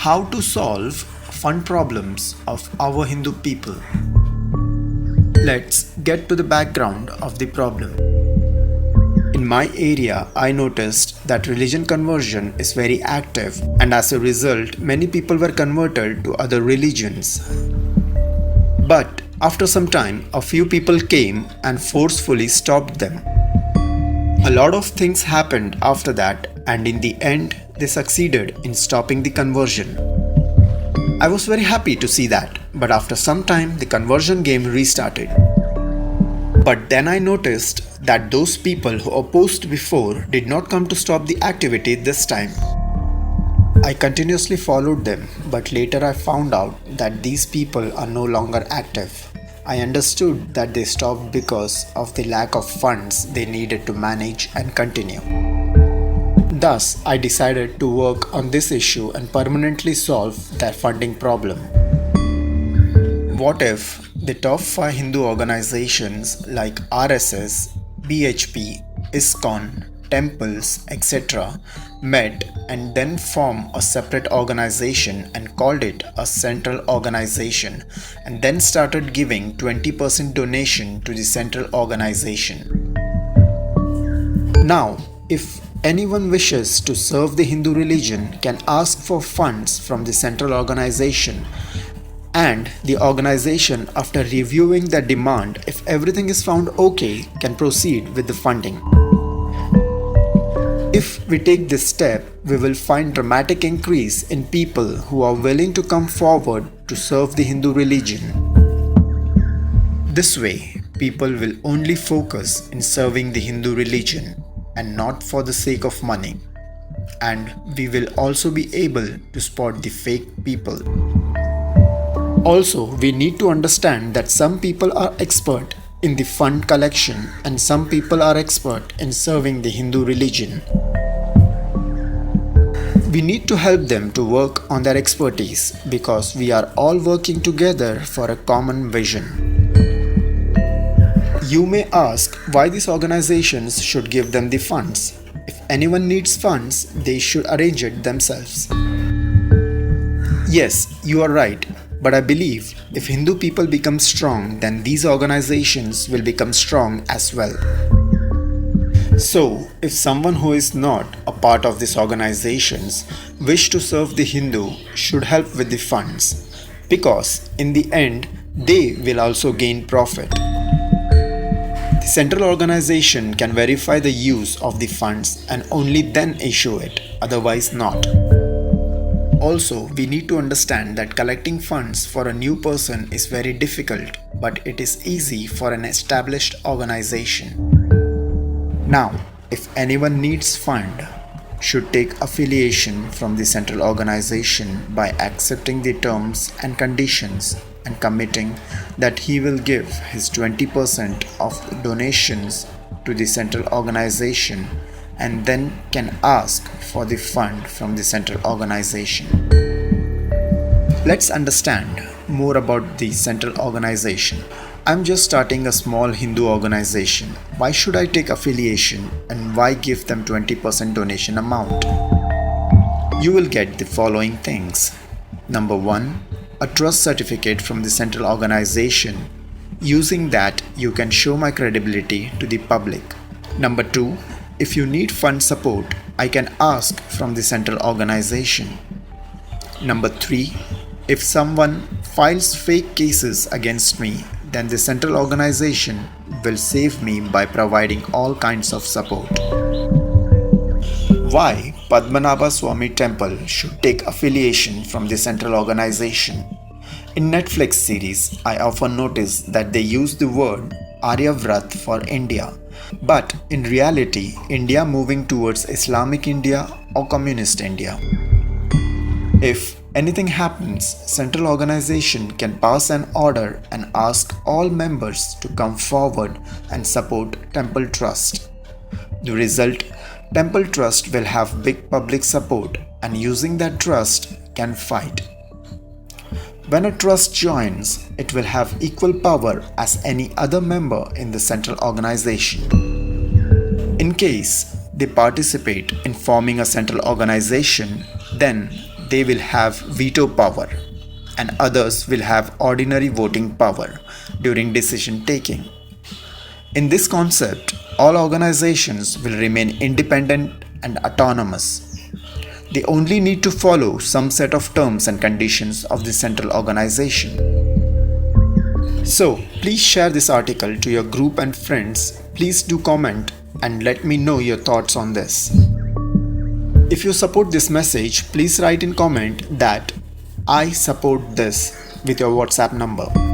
How to solve fund problems of our Hindu people. Let's get to the background of the problem. In my area, I noticed that religion conversion is very active, and as a result, many people were converted to other religions. But after some time, a few people came and forcefully stopped them. A lot of things happened after that, and in the end, they succeeded in stopping the conversion. I was very happy to see that, but after some time, the conversion game restarted. But then I noticed that those people who opposed before did not come to stop the activity this time. I continuously followed them, but later I found out that these people are no longer active. I understood that they stopped because of the lack of funds they needed to manage and continue. Thus, I decided to work on this issue and permanently solve their funding problem. What if the top 5 Hindu organizations like RSS, BHP, ISKCON, temples, etc. met and then form a separate organization and called it a central organization and then started giving 20% donation to the central organization. Now, if anyone wishes to serve the Hindu religion can ask for funds from the central organization, and the organization, after reviewing the demand, if everything is found okay, can proceed with the funding. If we take this step, we will find dramatic increase in people who are willing to come forward to serve the Hindu religion. This way, people will only focus in serving the Hindu religion and not for the sake of money. And we will also be able to spot the fake people. Also, we need to understand that some people are expert in the fund collection and some people are expert in serving the Hindu religion. We need to help them to work on their expertise because we are all working together for a common vision. You may ask why these organizations should give them the funds. If anyone needs funds, they should arrange it themselves. Yes, you are right. But I believe if Hindu people become strong, then these organizations will become strong as well. So, if someone who is not a part of these organizations wish to serve the Hindu should help with the funds, because in the end, they will also gain profit. The central organization can verify the use of the funds and only then issue it, otherwise not. Also, we need to understand that collecting funds for a new person is very difficult, but it is easy for an established organization. Now, if anyone needs fund, should take affiliation from the central organization by accepting the terms and conditions and committing that he will give his 20% of donations to the central organization and then can ask for the fund from the central organization. Let's understand more about the central organization. I'm just starting a small Hindu organization. Why should I take affiliation and why give them 20% donation amount? You will get the following things. Number 1, a trust certificate from the central organization. Using that, you can show my credibility to the public. Number 2, if you need fund support, I can ask from the central organization. Number 3, if someone files fake cases against me, then the central organization will save me by providing all kinds of support. Why Padmanabha Swami Temple should take affiliation from the central organization? In Netflix series, I often notice that they use the word Aryavrat for India. But in reality, India moving towards Islamic India or Communist India. If anything happens, central organization can pass an order and ask all members to come forward and support Temple Trust. The result, Temple Trust will have big public support and using that trust can fight. When a trust joins, it will have equal power as any other member in the central organization. In case they participate in forming a central organization, then they will have veto power and others will have ordinary voting power during decision taking. In this concept, all organizations will remain independent and autonomous. They only need to follow some set of terms and conditions of the central organization. So, please share this article to your group and friends. Please do comment and let me know your thoughts on this. If you support this message, please write in comment that I support this with your WhatsApp number.